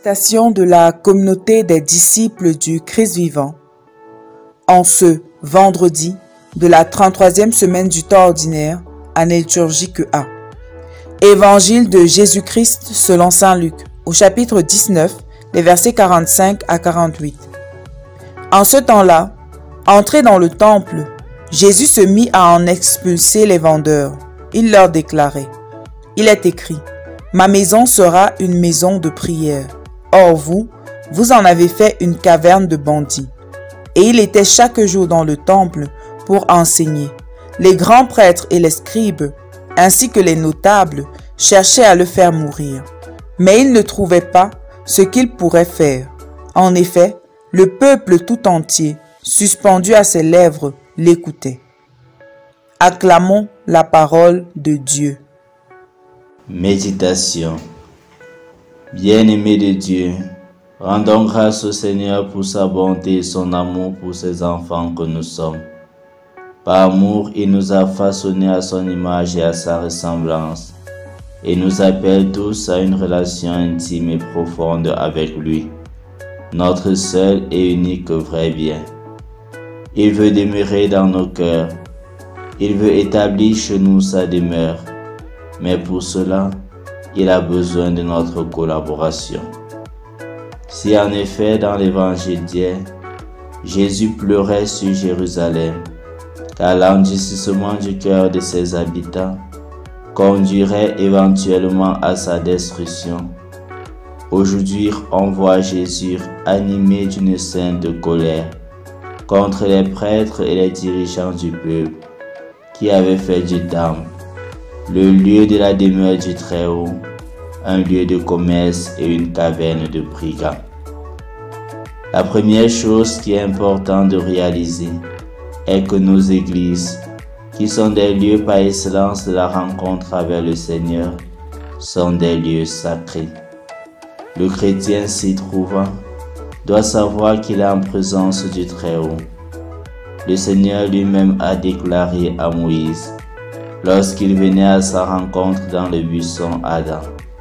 Station de la communauté des disciples du Christ vivant. En ce vendredi de la 33e semaine du temps ordinaire, année liturgique A. Évangile de Jésus-Christ selon saint Luc, au chapitre 19, les versets 45 à 48. En ce temps-là, entré dans le temple, Jésus se mit à en expulser les vendeurs. Il leur déclarait: « Il est écrit, ma maison sera une maison de prière. Or vous en avez fait une caverne de bandits. » Et il était chaque jour dans le temple pour enseigner. Les grands prêtres et les scribes, ainsi que les notables, cherchaient à le faire mourir. Mais ils ne trouvaient pas ce qu'ils pourraient faire. En effet, le peuple tout entier, suspendu à ses lèvres, l'écoutait. Acclamons la parole de Dieu. Méditation. Bien-aimés de Dieu, rendons grâce au Seigneur pour sa bonté et son amour pour ses enfants que nous sommes. Par amour, il nous a façonnés à son image et à sa ressemblance, et nous appelle tous à une relation intime et profonde avec lui, notre seul et unique vrai bien. Il veut demeurer dans nos cœurs, il veut établir chez nous sa demeure, mais pour cela, il a besoin de notre collaboration. Si en effet dans l'évangile d'hier, Jésus pleurait sur Jérusalem, car l'endurcissement du cœur de ses habitants conduirait éventuellement à sa destruction, aujourd'hui on voit Jésus animé d'une sainte colère contre les prêtres et les dirigeants du peuple qui avaient fait du temple le lieu de la demeure du Très-Haut, un lieu de commerce et une caverne de brigands. La première chose qui est importante de réaliser est que nos églises, qui sont des lieux par excellence de la rencontre avec le Seigneur, sont des lieux sacrés. Le chrétien s'y trouvant doit savoir qu'il est en présence du Très-Haut. Le Seigneur lui-même a déclaré à Moïse, lorsqu'il venait à sa rencontre dans le buisson ardent: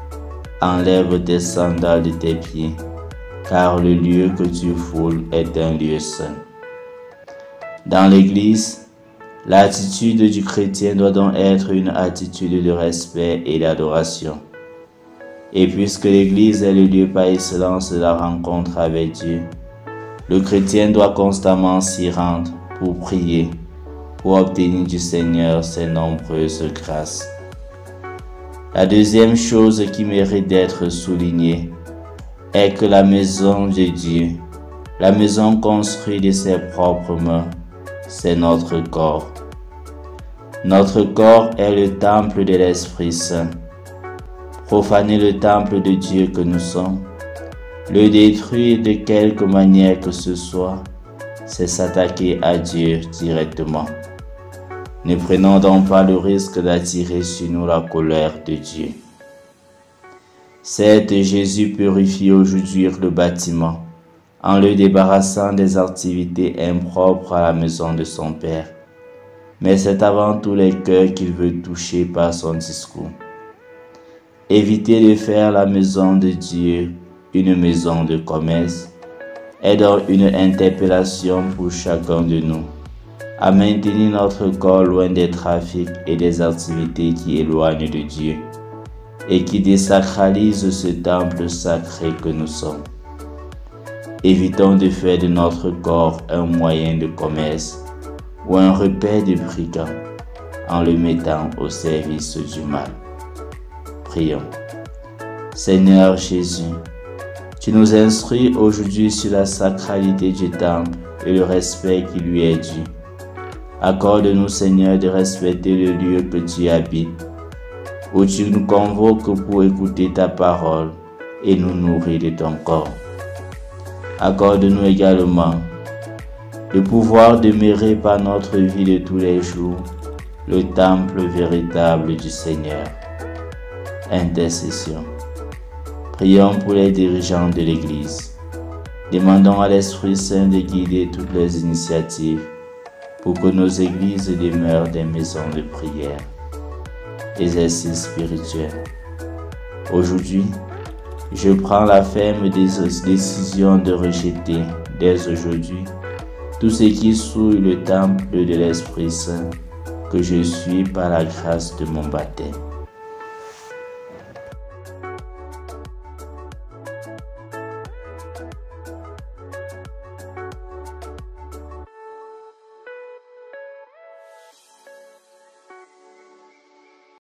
« Enlève tes sandales de tes pieds, car le lieu que tu foules est un lieu saint. » Dans l'Église, l'attitude du chrétien doit donc être une attitude de respect et d'adoration. Et puisque l'Église est le lieu par excellence de la rencontre avec Dieu, le chrétien doit constamment s'y rendre pour prier, pour obtenir du Seigneur ses nombreuses grâces. La deuxième chose qui mérite d'être soulignée est que la maison de Dieu, la maison construite de ses propres mains, c'est notre corps. Notre corps est le temple de l'Esprit Saint. Profaner le temple de Dieu que nous sommes, le détruire de quelque manière que ce soit, c'est s'attaquer à Dieu directement. Ne prenons donc pas le risque d'attirer sur nous la colère de Dieu. Certes, Jésus purifie aujourd'hui le bâtiment en le débarrassant des activités impropres à la maison de son Père. Mais c'est avant tout les cœurs qu'il veut toucher par son discours. Éviter de faire la maison de Dieu une maison de commerce est donc une interpellation pour chacun de nous à maintenir notre corps loin des trafics et des activités qui éloignent de Dieu et qui désacralisent ce temple sacré que nous sommes. Évitons de faire de notre corps un moyen de commerce ou un repère de brigands en le mettant au service du mal. Prions. Seigneur Jésus, tu nous instruis aujourd'hui sur la sacralité du temple et le respect qui lui est dû. Accorde-nous, Seigneur, de respecter le lieu que tu habites, où tu nous convoques pour écouter ta parole et nous nourrir de ton corps. Accorde-nous également le pouvoir demeurer par notre vie de tous les jours, le temple véritable du Seigneur. Intercession. Prions pour les dirigeants de l'Église. Demandons à l'Esprit Saint de guider toutes les initiatives pour que nos églises demeurent des maisons de prière, exercice spirituel. Aujourd'hui, Je prends la ferme décision de rejeter, dès aujourd'hui, tout ce qui souille le temple de l'Esprit Saint que je suis par la grâce de mon baptême.